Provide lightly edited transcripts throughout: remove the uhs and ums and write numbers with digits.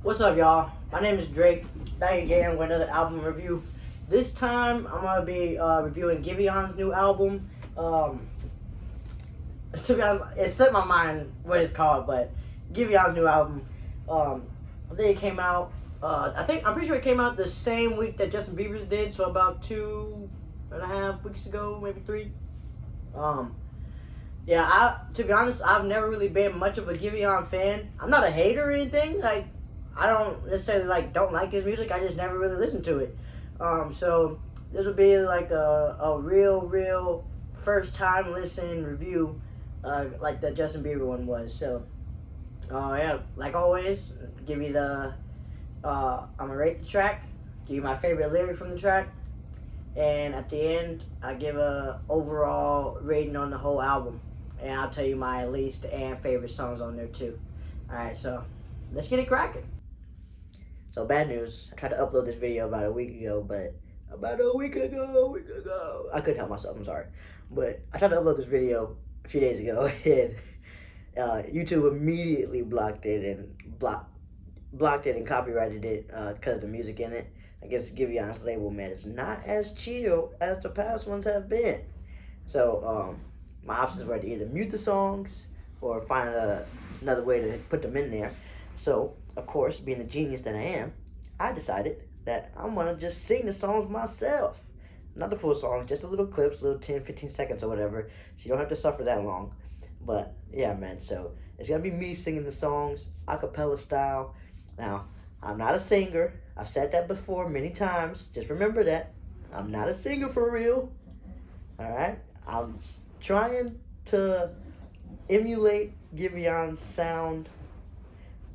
What's up, y'all? My name is Drake, back again with another album review. This time, I'm gonna be reviewing Giveon's new album. To be honest, it slipped my mind what it's called, but Giveon's new album. I think it came out. I'm pretty sure it came out the same week that Justin Bieber's did, so about 2.5 weeks ago, maybe 3. To be honest, I've never really been much of a Giveon fan. I'm not a hater or anything. Like, I don't necessarily don't like his music. I just never really listened to it. So this would be like a real first time listen review, like the Justin Bieber one was. So, yeah, like always, give you I'm gonna rate the track, give you my favorite lyric from the track, and at the end, I give a overall rating on the whole album, and I'll tell you my least and favorite songs on there too. All right, so let's get it cracking. So bad news, I tried to upload this video about a week ago, I couldn't help myself, I'm sorry. But I tried to upload this video a few days ago, and YouTube immediately blocked it and copyrighted it because of the music in it. I guess Giveon's label, man, it's not as chill as the past ones have been. So my options were to either mute the songs or find another way to put them in there. So, of course, being the genius that I am, I decided that I'm going to just sing the songs myself. Not the full songs, just a little clips, little 10, 15 seconds or whatever, so you don't have to suffer that long. But, yeah, man, so it's going to be me singing the songs, a cappella style. Now, I'm not a singer. I've said that before many times. Just remember that. I'm not a singer for real. All right? I'm trying to emulate Giveon's sound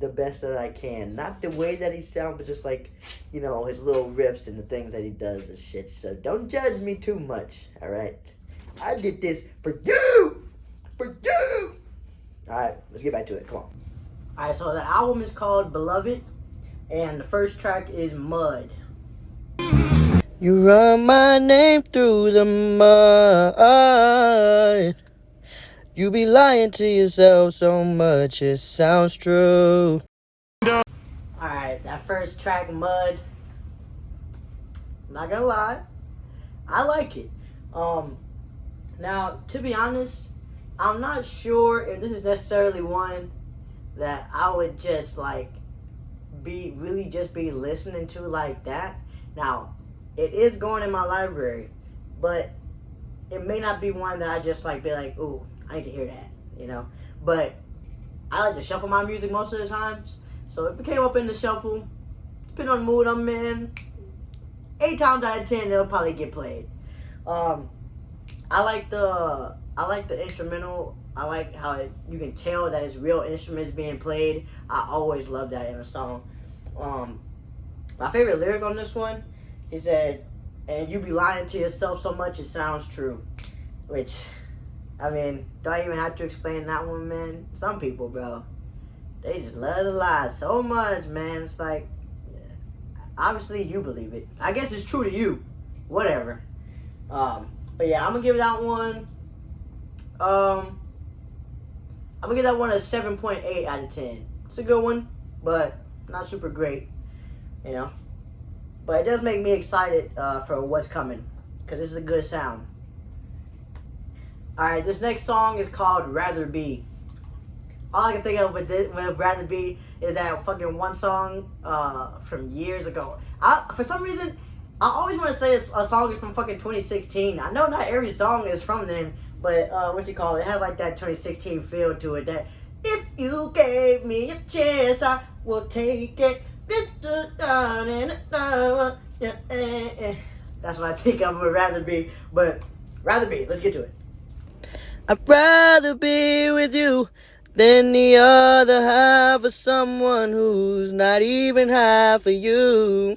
the best that I can. Not the way that he sounds, but just his little riffs and the things that he does and shit. So don't judge me too much, all right? I did this for you! For you! All right, let's get back to it. Come on. All right, so the album is called Beloved, and the first track is Mud. You run my name through the mud. You be lying to yourself so much, it sounds true. Alright, that first track, Mud, not gonna lie, I like it. Now, to be honest, I'm not sure if this is necessarily one that I would just be listening to like that. Now, it is going in my library, but it may not be one that I just be like, ooh, I need to hear that, But I like to shuffle my music most of the times. So if it came up in the shuffle, depending on the mood I'm in, 8 times out of 10 it'll probably get played. I like the instrumental. I like how you can tell that it's real instruments being played. I always love that in a song. My favorite lyric on this one, he said, "And you be lying to yourself so much it sounds true," which, I mean, do I even have to explain that one, man? Some people, bro, they just love to lie so much, man. It's like, obviously you believe it. I guess it's true to you. Whatever. But yeah, I'm gonna give that one. I'm gonna give that one a 7.8 out of 10. It's a good one, but not super great, But it does make me excited for what's coming, because this is a good sound. Alright, this next song is called Rather Be. All I can think of with Rather Be is that fucking one song from years ago. For some reason, I always want to say a song is from fucking 2016. I know not every song is from then, but it has like that 2016 feel to it. That if you gave me a chance, I will take it. That's what I think of with Rather Be. But Rather Be, let's get to it. I'd rather be with you than the other half of someone who's not even half of you.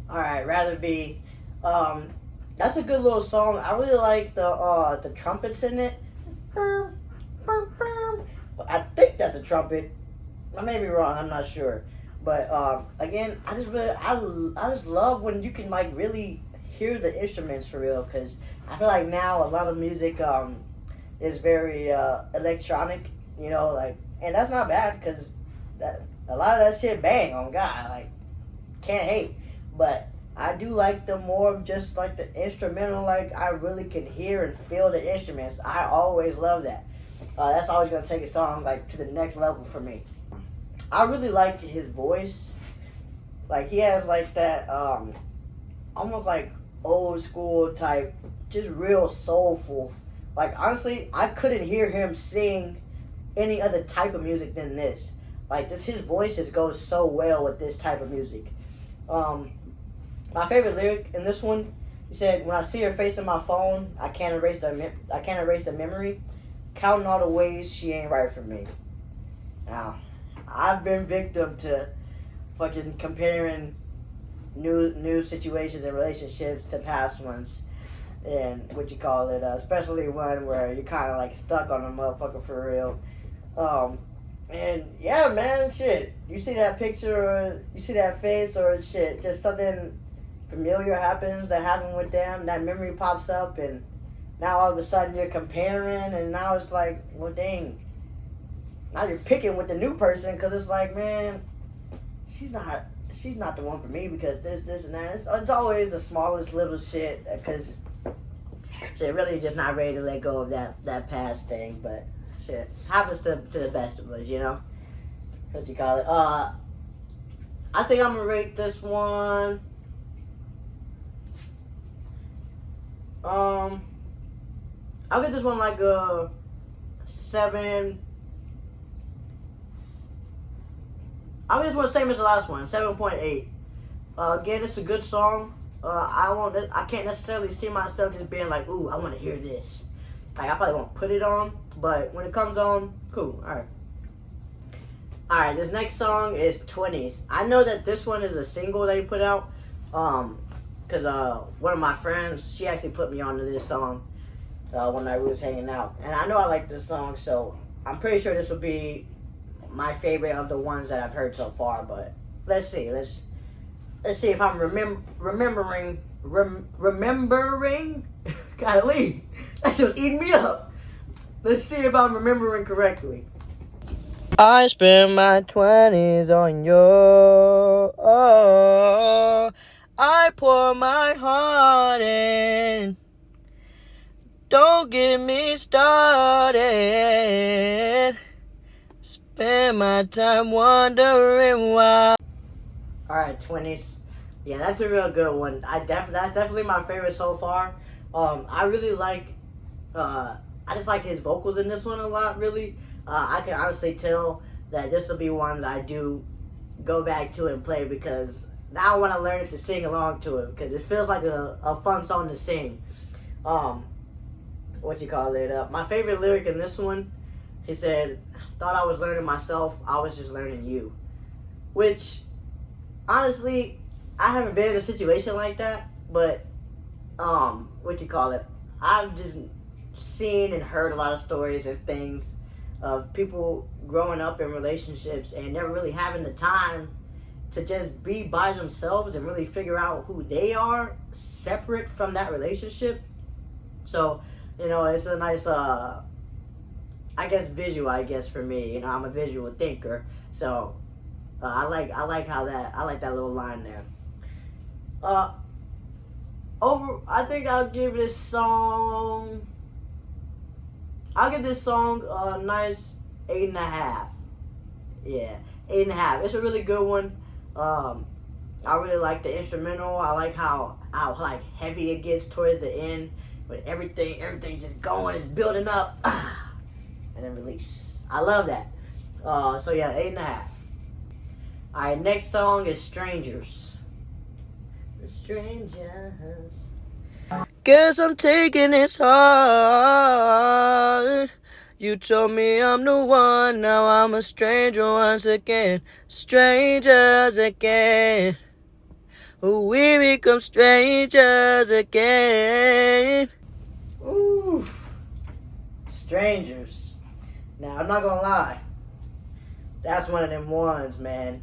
Alright, Rather Be. That's a good little song. I really like the trumpets in it. I think that's a trumpet. I may be wrong, I'm not sure. But again, I just love when you can really hear the instruments for real, because I feel like now a lot of music is very electronic, you know, like, and that's not bad because that a lot of that shit bang on God, like, can't hate, but I do like the more of just like the instrumental, like I really can hear and feel the instruments. I always love that. That's always gonna take a song like to the next level for me. I really like his voice. Like he has like that almost like old school type, just real soulful. Like honestly, I couldn't hear him sing any other type of music than this. Like just his voice just goes so well with this type of music. My favorite lyric in this one, he said, "When I see her face in my phone, I can't erase the memory. Counting all the ways she ain't right for me." Now, I've been victim to fucking comparing new situations and relationships to past ones, and especially one where you're kind of like stuck on a motherfucker for real. And yeah, man, shit. You see that picture or you see that face or shit, just something familiar happens that happened with them, that memory pops up, and now all of a sudden you're comparing, and now it's like, well, dang. Now you're picking with the new person because it's like, man, she's not the one for me because this, and that. It's always the smallest little shit because shit really just not ready to let go of that past thing, but shit happens to the best of us, you know. What you call it? I think I'm gonna rate this one. I'll get this one like a 7. I'll get this one the same as the last one, 7.8. Again, it's a good song. I can't necessarily see myself just being like, ooh, I want to hear this. Like I probably won't put it on, but when it comes on, cool. All right. This next song is 20s. I know that this one is a single they put out. Because one of my friends, she actually put me onto this song one night we was hanging out. And I know I like this song, so I'm pretty sure this will be my favorite of the ones that I've heard so far. But let's see. Let's see if I'm remembering. Golly, that shit was eating me up. Let's see if I'm remembering correctly. I spent my 20s on you. I pour my heart in. Don't get me started. Spend my time wondering why. Alright, 20s. Yeah, that's a real good one. That's definitely my favorite so far. I really like, I just like his vocals in this one a lot, really. I can honestly tell that this will be one that I do go back to and play because now I want to learn to sing along to it because it feels like a fun song to sing. My favorite lyric in this one, he said, "Thought I was learning myself, I was just learning you." Which, honestly, I haven't been in a situation like that, but, I've just seen and heard a lot of stories and things of people growing up in relationships and never really having the time to just be by themselves and really figure out who they are separate from that relationship. So, it's a nice, visual, for me. I'm a visual thinker. So, I like that little line there. I think I'll give this song a nice 8.5. Yeah, 8.5. It's a really good one. I really like the instrumental. I like how like heavy it gets towards the end, but everything just going, it's building up, and then release. I love that. So yeah, 8.5. All right, next song is "Strangers." The strangers. Guess I'm taking this hard. You told me I'm the one, now I'm a stranger once again. Strangers again. We become strangers again. Ooh, Strangers. Now, I'm not gonna lie. That's one of them ones, man.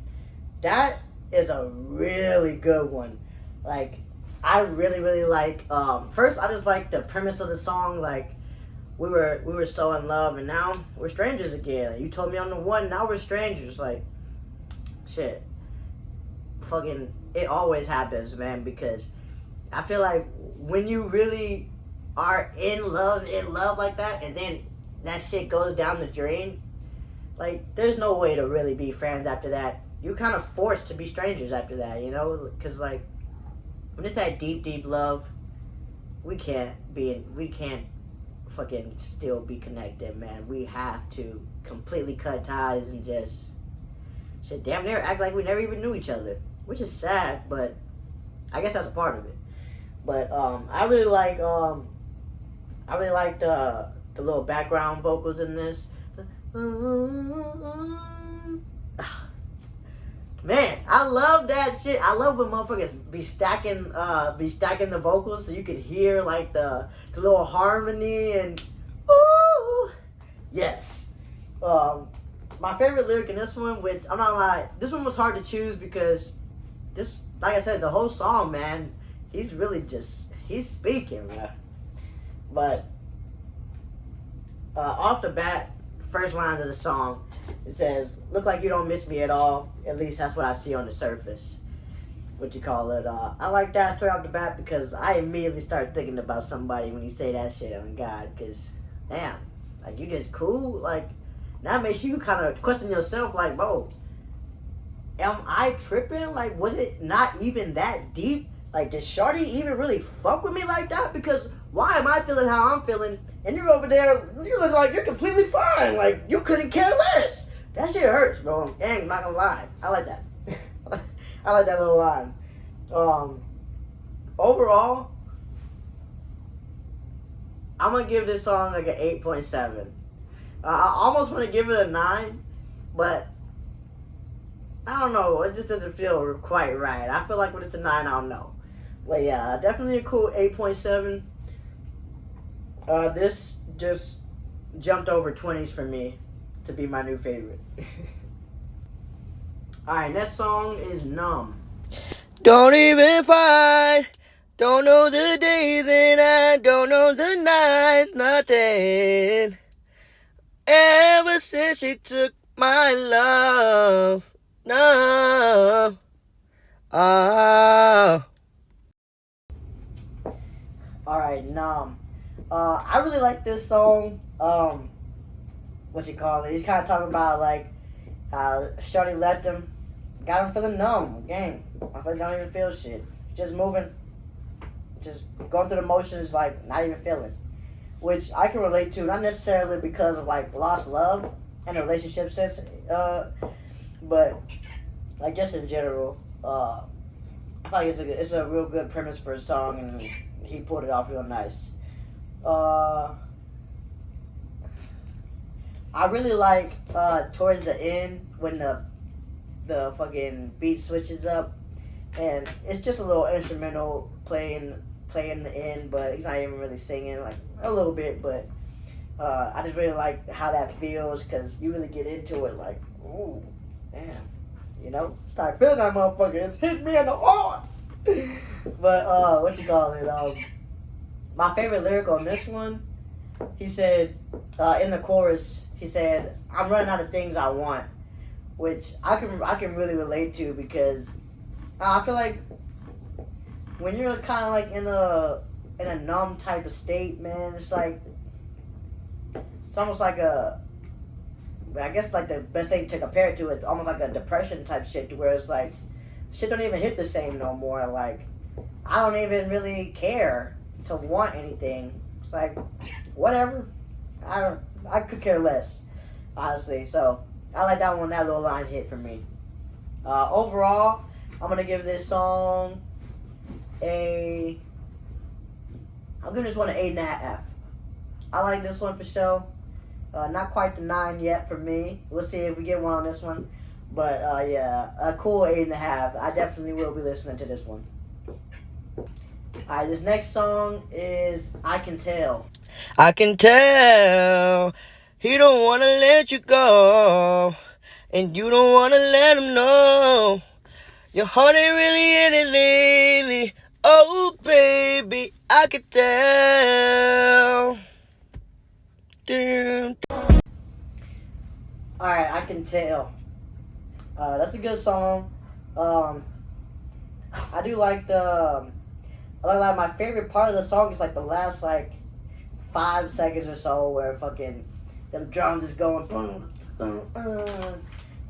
That is a really good one. Like, I really really like. First, I just like the premise of the song. Like we were so in love, and now we're strangers again. You told me I'm the one. Now we're strangers. Like shit. Fucking, it always happens, man. Because I feel like when you really are in love like that, and then that shit goes down the drain, like there's no way to really be friends after that. You're kind of forced to be strangers after that, you know? Because like when it's that deep, deep love, we can't fucking still be connected, man. We have to completely cut ties and just shit, damn near act like we never even knew each other, which is sad, but I guess that's a part of it. But I really like the little background vocals in this. Man, I love that shit. I love when motherfuckers be stacking the vocals so you can hear like the little harmony and ooh, yes. My favorite lyric in this one, which I'm not gonna lie, this one was hard to choose because this, like I said, the whole song, man, he's really just he's speaking, man. But off the bat, first line of the song, it says, "Look like you don't miss me at all. At least that's what I see on the surface." What you call it? I like that straight off the bat because I immediately start thinking about somebody when you say that shit on God. Because damn, like you just cool. Like that makes you kind of question yourself. Like, bro, am I tripping? Like, was it not even that deep? Like, did Shorty even really fuck with me like that? Because why am I feeling how I'm feeling? And you're over there, you look like you're completely fine. Like, you couldn't care less. That shit hurts, bro. Dang, I'm not gonna lie. I like that. I like that little line. Overall, I'm gonna give this song like an 8.7. I almost want to give it a 9, but I don't know. It just doesn't feel quite right. I feel like when it's a 9, I don't know. But yeah, definitely a cool 8.7. This just jumped over 20s for me to be my new favorite. Alright, next song is Numb. Don't even fight. Don't know the days and I don't know the nights, nothing. Ever since she took my love. No. Ah. Alright, Numb. I really like this song. What you call it? He's kind of talking about like how Shorty left him, got him feeling numb. Gang, my friends don't even feel shit. Just moving, just going through the motions, like not even feeling. Which I can relate to, not necessarily because of like lost love and a relationship sense, but like just in general. I feel like it's a real good premise for a song, and he pulled it off real nice. I really like towards the end when the fucking beat switches up, and it's just a little instrumental playing the end, but he's not even really singing, like a little bit, but I just really like how that feels because you really get into it, like, ooh, damn, you know, start feeling that motherfucker. It's hitting me in the heart. But what you call it? My favorite lyric on this one, he said in the chorus, he said, "I'm running out of things I want," which I can really relate to because I feel like when you're kind of like in a numb type of state, man, it's like it's almost like I guess like the best thing to compare it to is almost like a depression type shit, to where it's like shit don't even hit the same no more. Like I don't even really care to want anything. It's like whatever. I could care less, honestly. So I like that one. That little line hit for me. Overall, I'm gonna give this song I'm giving this one an 8.5. I like this one for sure. Not quite the 9 yet for me. We'll see if we get one on this one. But yeah, a cool 8.5. I definitely will be listening to this one. Alright, this next song is I Can Tell. I can tell he don't wanna let you go, and you don't wanna let him know. Your heart ain't really in it lately. Oh, baby, I could tell. Damn. Alright, I can tell. That's a good song. Um, I do like like my favorite part of the song is like the last like 5 seconds or so where fucking them drums is going,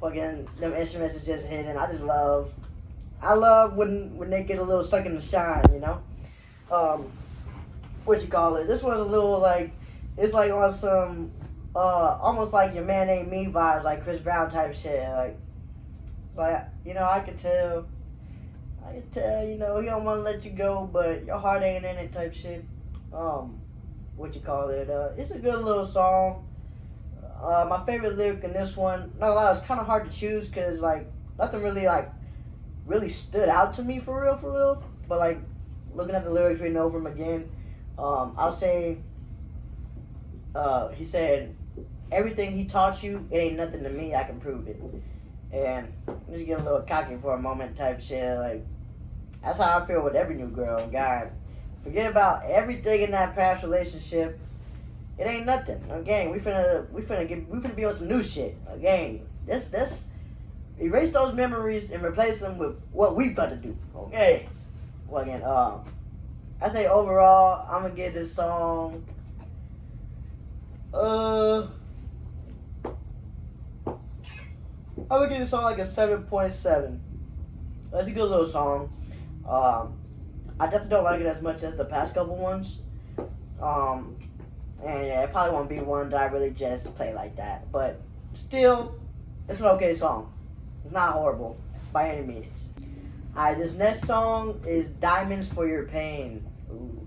fucking them instruments is just hitting. I love when they get a little suck in the shine, you know. What you call it? This one's a little like it's like on some almost like Your Man Ain't Me vibes, like Chris Brown type shit. Like it's like I could tell, you know, he don't want to let you go, but your heart ain't in it type shit. What you call it? It's a good little song. My favorite lyric in this one, not a lot. It's kind of hard to choose because like nothing really stood out to me for real. But like looking at the lyrics, reading over them again, I'll say, he said, "Everything he taught you, it ain't nothing to me. I can prove it." And just get a little cocky for a moment type shit. Like that's how I feel with every new girl. God, forget about everything in that past relationship. It ain't nothing. Again, we finna be on some new shit. Again, this erase those memories and replace them with what we about to do. Okay. Well again, I say overall, I'm gonna give this song I'm gonna give this song like a 7.7. It's a good little song. I definitely don't like it as much as the past couple ones. And yeah, it probably won't be one that I really just play like that. But still, it's an okay song. It's not horrible by any means. Alright, this next song is Diamonds for Your Pain. Ooh.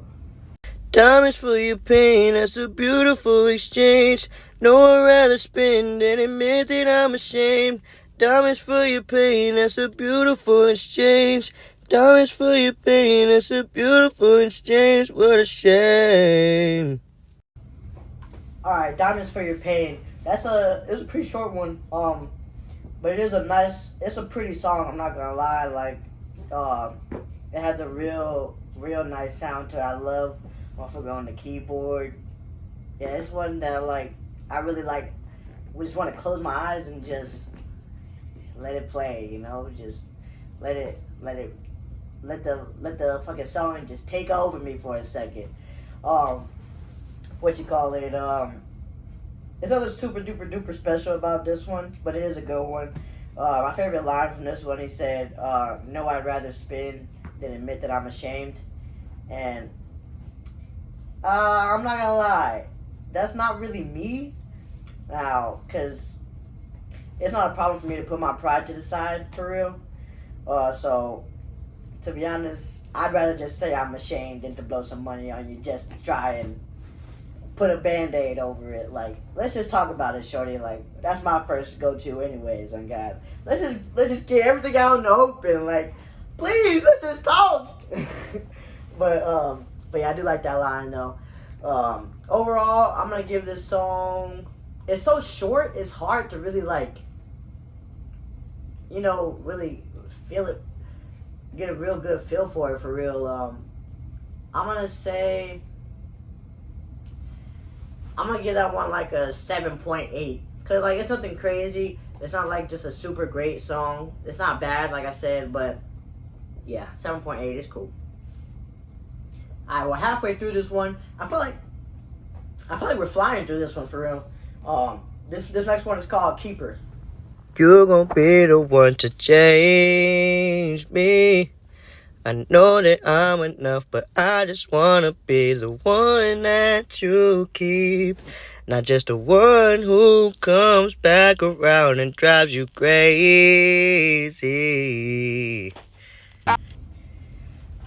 Diamonds for your pain, that's a beautiful exchange. No one rather spend than admit that I'm ashamed. Diamonds for your pain, that's a beautiful exchange. Diamonds for your pain, that's a beautiful exchange. What a shame. Alright, Diamonds for Your Pain. It's a pretty short one. But it's a pretty song, I'm not gonna lie. Like, it has a real nice sound to it. I love motherfucker on the keyboard. Yeah, it's one that like I really like. We just want to close my eyes and just let it play, you know. Just let the fucking song just take over me for a second. What you call it? There's nothing super duper duper special about this one, but it is a good one. My favorite line from this one, he said, "No, I'd rather spin than admit that I'm ashamed." And I'm not gonna lie, that's not really me now, cause it's not a problem for me to put my pride to the side for real. So to be honest, I'd rather just say I'm ashamed than to blow some money on you just to try and put a band-aid over it. Like, let's just talk about it, shorty. Like, that's my first go-to anyways, on God. Let's just get everything out in the open. Like, please, let's just talk. But yeah, I do like that line though. Overall, I'm gonna give this song, it's so short, it's hard to really like, you know, really feel it, get a real good feel for it for real. I'm gonna give that one like a 7.8. Cause like it's nothing crazy. It's not like just a super great song. It's not bad, like I said, but yeah, 7.8 is cool. Alright, we're halfway through this one. I feel like we're flying through this one for real. This next one is called Keeper. You're gonna be the one to change me. I know that I'm enough, but I just wanna be the one that you keep. Not just the one who comes back around and drives you crazy.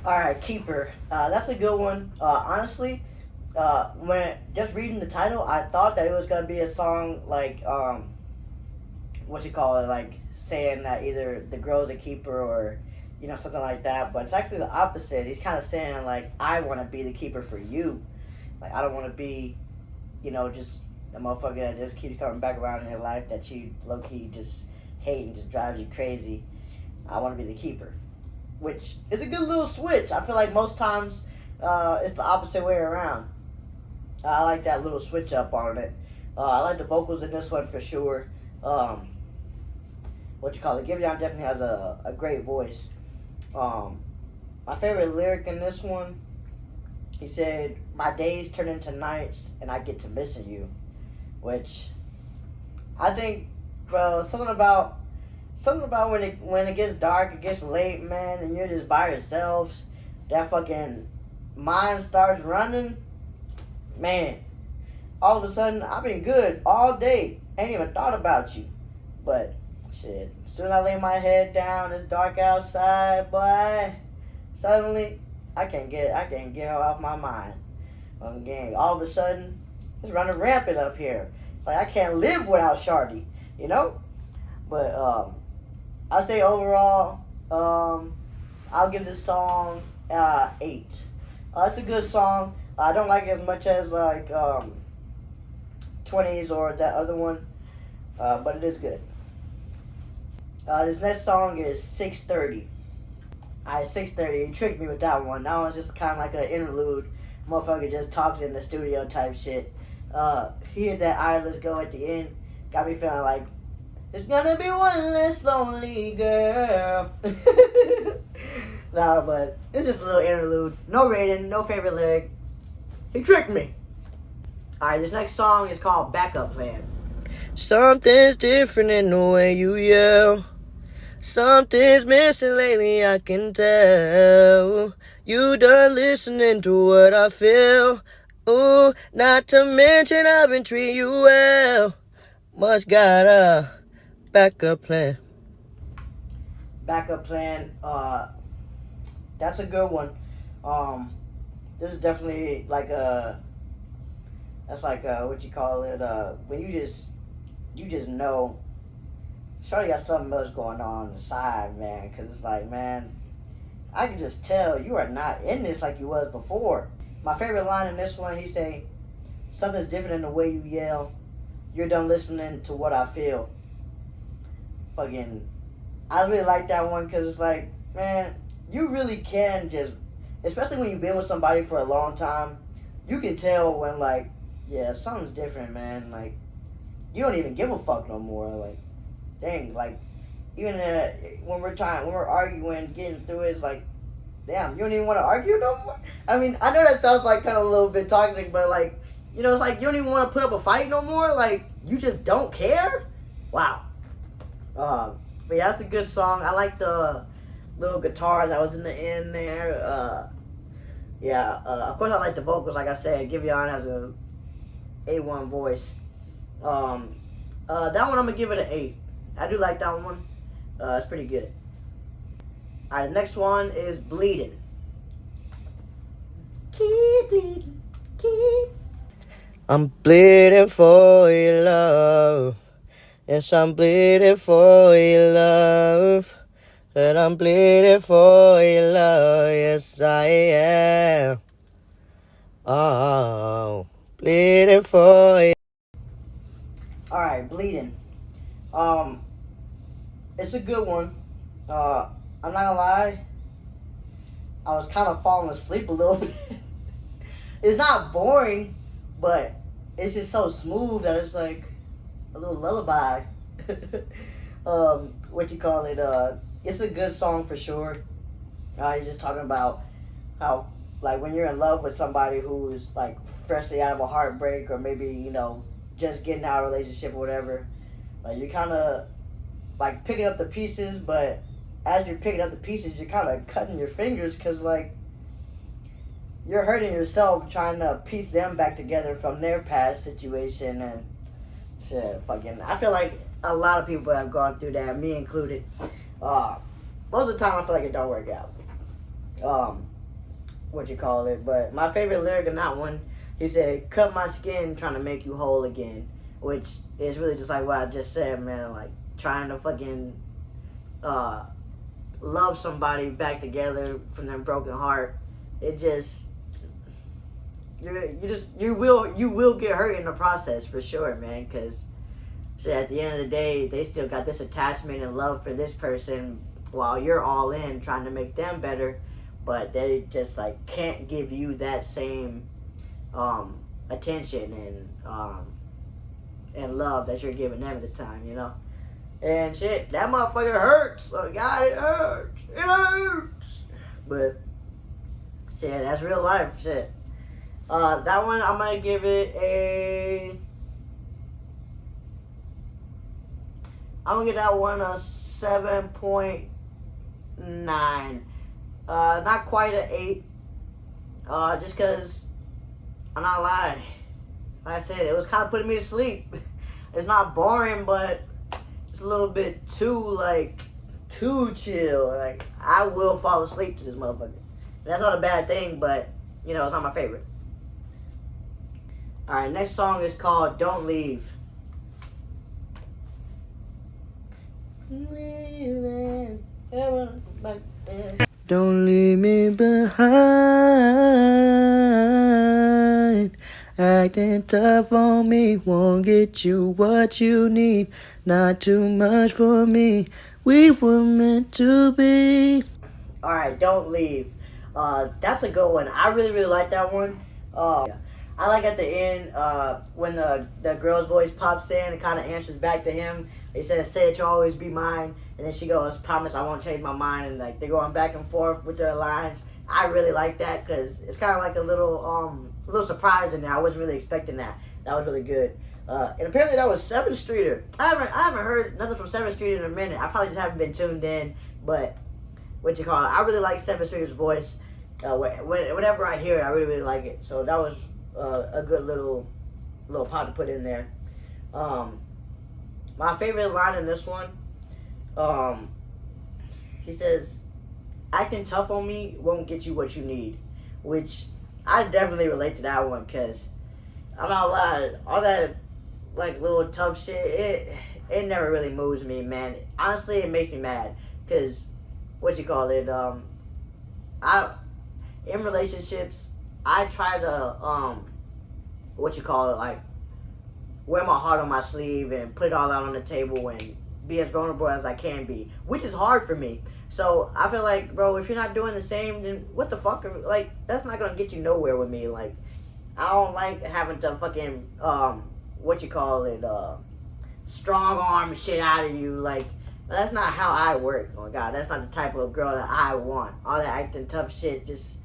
Alright, Keeper. That's a good one. Honestly, when just reading the title, I thought that it was gonna be a song like what you call it, like saying that either the girl's a keeper or you know something like that. But it's actually the opposite. He's kind of saying like I want to be the keeper for you. Like I don't want to be, you know, just a motherfucker that just keeps coming back around in your life that you low key just hate and just drives you crazy. I want to be the keeper. which is a good little switch. I feel like most times it's the opposite way around. I like that little switch up on it. I like the vocals in this one for sure. Giveon definitely has a great voice. My favorite lyric in this one, he said, "My days turn into nights and I get to missing you," which I think, bro, something about when it gets dark, it gets late, man, and you're just by yourselves, that fucking mind starts running, man. All of a sudden, I've been good all day, ain't even thought about you, but shit, as soon as I lay my head down, it's dark outside, boy. Suddenly, I can't get her off my mind. Again, all of a sudden, it's running rampant up here. It's like I can't live without Shardy, you know. But I say overall, I'll give this song 8. It's a good song. I don't like it as much as like 20s or that other one, but it is good. This next song is 6:30. 6:30. He tricked me with that one. That one's just kind of like an interlude. Motherfucker just talking in the studio type shit. He hit that "Alright, let's go" at the end. Got me feeling like it's gonna be one less lonely girl. Nah, but it's just a little interlude. No rating, no favorite lyric. He tricked me. Alright, this next song is called "Backup Plan." Something's different in the way you yell. Something's missing lately, I can tell. You done listening to what I feel. Ooh, not to mention I've been treating you well. Must got a backup plan. Backup plan. That's a good one. This is definitely like what you call it, when you just know Shorty got something else going on the side, man, because it's like, man, I can just tell you are not in this like you was before. My favorite line in this one, he say, "Something's different in the way you yell. You're done listening to what I feel." Fucking, I really like that one because it's like, man, you really can just, especially when you've been with somebody for a long time, you can tell when, like, yeah, something's different, man. Like, you don't even give a fuck no more. Like, dang, like, even when we're arguing, getting through it, it's like, damn, you don't even want to argue no more? I mean, I know that sounds like kind of a little bit toxic, but like, you know, it's like you don't even want to put up a fight no more? Like, you just don't care? Wow. But yeah, that's a good song. I like the little guitar that was in the end there. Of course I like the vocals, like I said. Giveon has a A1 voice. That one I'm going to give it an 8. I do like that one. It's pretty good. Alright, the next one is "Bleeding." Keep bleeding, keep. I'm bleeding for your love. Yes, I'm bleeding for your love. That I'm bleeding for your love. Yes, I am. Oh, bleeding for you. Alright, "Bleeding." It's a good one. I'm not gonna lie, I was kind of falling asleep a little bit. It's not boring, but it's just so smooth that it's like a little lullaby. It's a good song for sure. He's just talking about how, like, when you're in love with somebody who's like freshly out of a heartbreak, or maybe, you know, just getting out of a relationship or whatever, like, you're kind of like picking up the pieces, but as you're picking up the pieces, you're kind of cutting your fingers because, like, you're hurting yourself trying to piece them back together from their past situation. And shit, fucking, I feel like a lot of people have gone through that, me included. Most of the time I feel like it don't work out. But my favorite lyric in that one, he said, "Cut my skin trying to make you whole again," which is really just like what I just said, man. Like, trying to fucking love somebody back together from their broken heart. It just, you will get hurt in the process for sure, man, because at the end of the day, they still got this attachment and love for this person, while you're all in trying to make them better, but they just like can't give you that same attention and love that you're giving them at the time, you know. And shit, that motherfucker hurts. Oh God, it hurts. It hurts. But shit, that's real life. Shit. That one I'm gonna give it a. I'm gonna give that one a 7.9. Not quite an 8. Just cause I'm not lying. Like I said, it was kind of putting me to sleep. It's not boring, but it's a little bit too chill. Like I will fall asleep to this motherfucker. That's not a bad thing, but you know, it's not my favorite. Alright, next song is called Don't Leave. Don't leave me behind. Acting tough on me, won't get you what you need. Not too much for me, we were meant to be. Alright, Don't Leave. That's a good one. I really, really like that one. I like at the end when the girl's voice pops in and kind of answers back to him. He says, "Say it, you'll always be mine." And then she goes, "Promise I won't change my mind." And like they're going back and forth with their lines. I really like that because it's kind of like a little surprise in there. I wasn't really expecting that. That was really good. And apparently that was 7th Streeter. I haven't heard nothing from 7th Streeter in a minute. I probably just haven't been tuned in. But what you call it? I really like 7th Streeter's voice. Whenever I hear it, I really, really like it. So that was a good little pop to put in there. My favorite line in this one, he says, "Acting tough on me won't get you what you need," which I definitely relate to that one because I'm not lying, all that like little tough shit, it never really moves me, man. Honestly, it makes me mad because what you call it, in relationships, I try to like wear my heart on my sleeve and put it all out on the table and be as vulnerable as I can be, which is hard for me. So I feel like, bro, if you're not doing the same, then what the fuck? Like, that's not gonna get you nowhere with me. Like, I don't like having to fucking strong arm shit out of you. Like, that's not how I work. Oh God, that's not the type of girl that I want. All that acting tough shit, just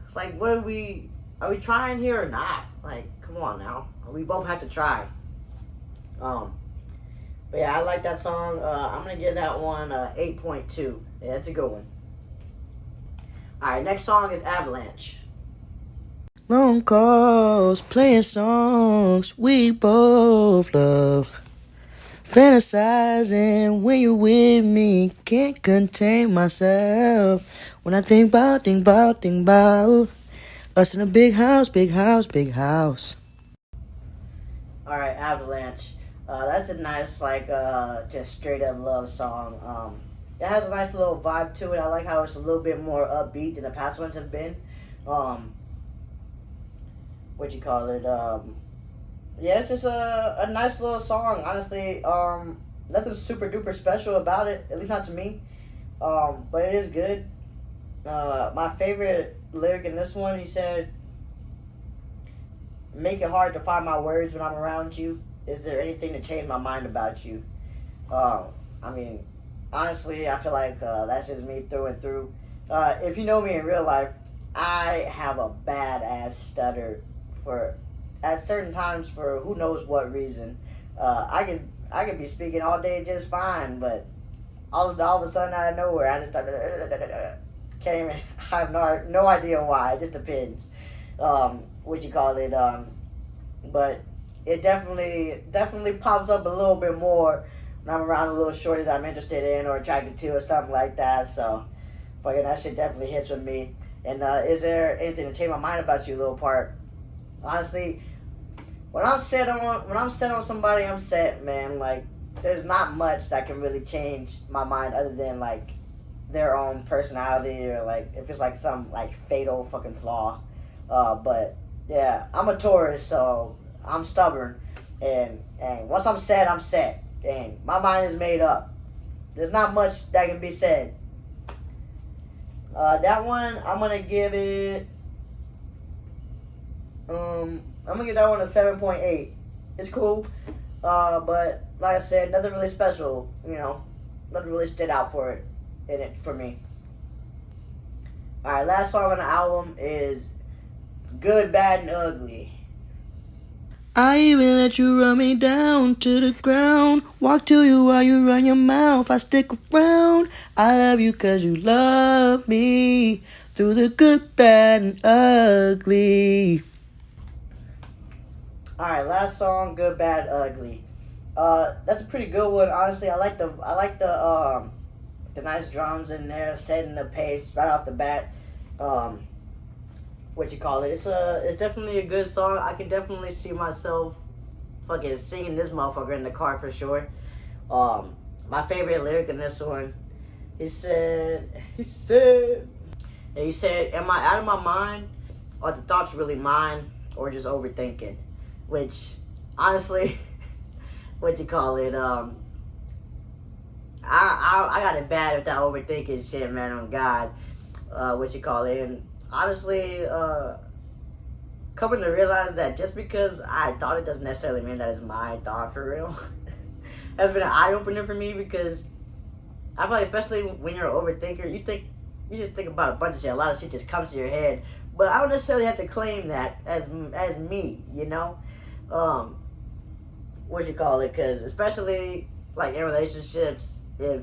it's like, what are we trying here or not? Like, come on now. We both have to try. But yeah, I like that song. I'm gonna give that one 8.2. Yeah, it's a good one. Alright, next song is Avalanche. Long calls, playing songs we both love. Fantasizing when you're with me, can't contain myself. When I think about us in a big house, big house, big house. Alright, Avalanche. That's a nice, just straight up love song. It has a nice little vibe to it. I like how it's a little bit more upbeat than the past ones have been. Yeah, it's just a nice little song. Honestly, nothing super duper special about it, at least not to me. But it is good. My favorite lyric in this one, he said, "Make it hard to find my words when I'm around you. Is there anything to change my mind about you?" I mean, honestly, I feel like that's just me through and through. If you know me in real life, I have a badass stutter at certain times for who knows what reason. I could be speaking all day just fine, but all of a sudden out of nowhere, I just start can't even. I have no idea why. It just depends. But it definitely pops up a little bit more when I'm around a little shorty that I'm interested in or attracted to or something like that. So, fucking that shit definitely hits with me. And is there anything to change my mind about you, little part? Honestly, when I'm set on somebody, I'm set, man. Like, there's not much that can really change my mind other than like their own personality or like if it's like some like fatal fucking flaw. But yeah, I'm a Taurus, so I'm stubborn, and once I'm set, and my mind is made up. There's not much that can be said. That one, I'm gonna give it. I'm gonna give that one a 7.8. It's cool, but like I said, nothing really special. Nothing really stood out in it for me. All right, last song on the album is "Good, Bad, and Ugly." I even let you run me down to the ground. Walk to you while you run your mouth. I stick around. I love you 'cause you love me. Through the good, bad, and ugly. Alright, last song, "Good, Bad, Ugly." That's a pretty good one, honestly. I like the nice drums in there, setting the pace right off the bat. It's definitely a good song. I can definitely see myself fucking singing this motherfucker in the car for sure. My favorite lyric in this one, he said, "Am I out of my mind? Are the thoughts really mine? Or just overthinking?" Which, honestly, I got it bad with that overthinking shit, man, on God. And honestly, coming to realize that just because I thought it doesn't necessarily mean that it's my thought for real. Has been an eye-opener for me, because I feel like, especially when you're an overthinker, you just think about a bunch of shit. A lot of shit just comes to your head. But I don't necessarily have to claim that as me, because especially like in relationships, if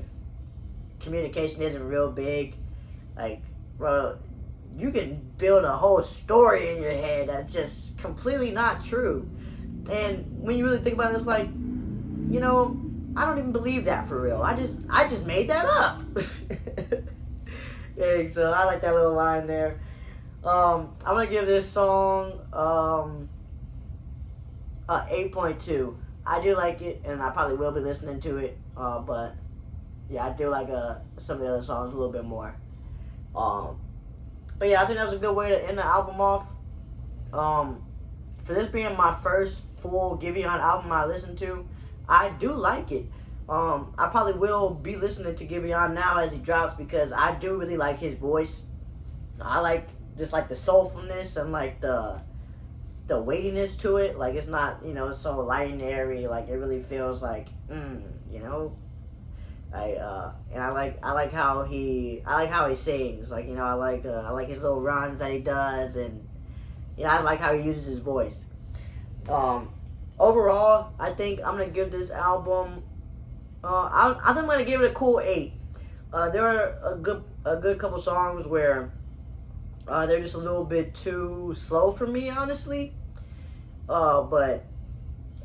communication isn't real big, like, bro, you can build a whole story in your head that's just completely not true. And when you really think about it, it's like, I don't even believe that for real. I just made that up. Yeah, so I like that little line there. I'm gonna give this song a 8.2. I do like it, and I probably will be listening to it. But yeah, I do like some of the other songs a little bit more. But yeah, I think that was a good way to end the album off. For this being my first full Giveon album I listened to, I do like it. I probably will be listening to Giveon now as he drops, because I do really like his voice. I like just like the soulfulness and like the weightiness to it. Like, it's not, it's so light and airy. Like, it really feels like, and I like how he sings. Like, I like his little runs that he does, and I like how he uses his voice. Overall, I think I'm gonna give this album. I think I'm gonna give it a cool 8. There are a good couple songs where they're just a little bit too slow for me, honestly. But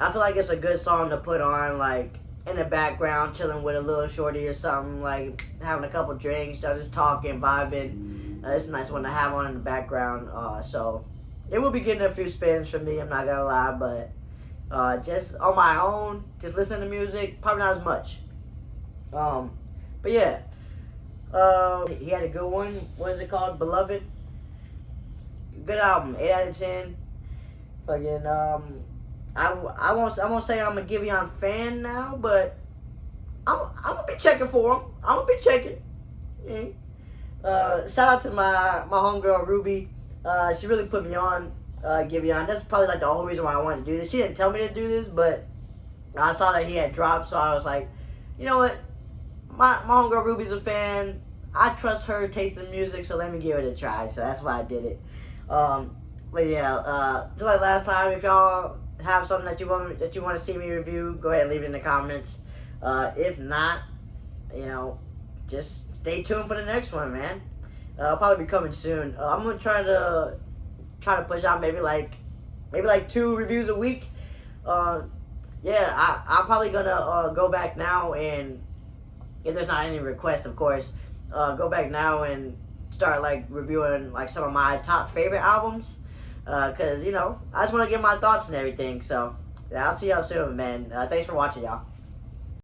I feel like it's a good song to put on, like, in the background, chilling with a little shorty or something, like having a couple drinks, just talking, vibing. It's a nice one to have on in the background. So it will be getting a few spins from me, I'm not gonna lie, but just on my own, just listening to music, probably not as much. But yeah, he had a good one. What is it called? Beloved. Good album. 8 out of 10. Fucking I won't say I'm a Giveon fan now, but I'm gonna be checking for him. I'm gonna be checking. Yeah. Shout out to my homegirl Ruby. She really put me on Giveon. That's probably like the whole reason why I wanted to do this. She didn't tell me to do this, but I saw that he had dropped, so I was like, you know what? My homegirl Ruby's a fan. I trust her taste in music, so let me give it a try. So that's why I did it. But yeah, just like last time, if y'all have something that you want to see me review, go ahead and leave it in the comments. If not, just stay tuned for the next one, man. I'll probably be coming soon. I'm gonna try to push out maybe like 2 reviews a week. Yeah, I'm probably gonna go back now, and if there's not any requests, of course, go back now and start like reviewing like some of my top favorite albums. Cause I just want to get my thoughts and everything. So yeah, I'll see y'all soon, man. Thanks for watching, y'all.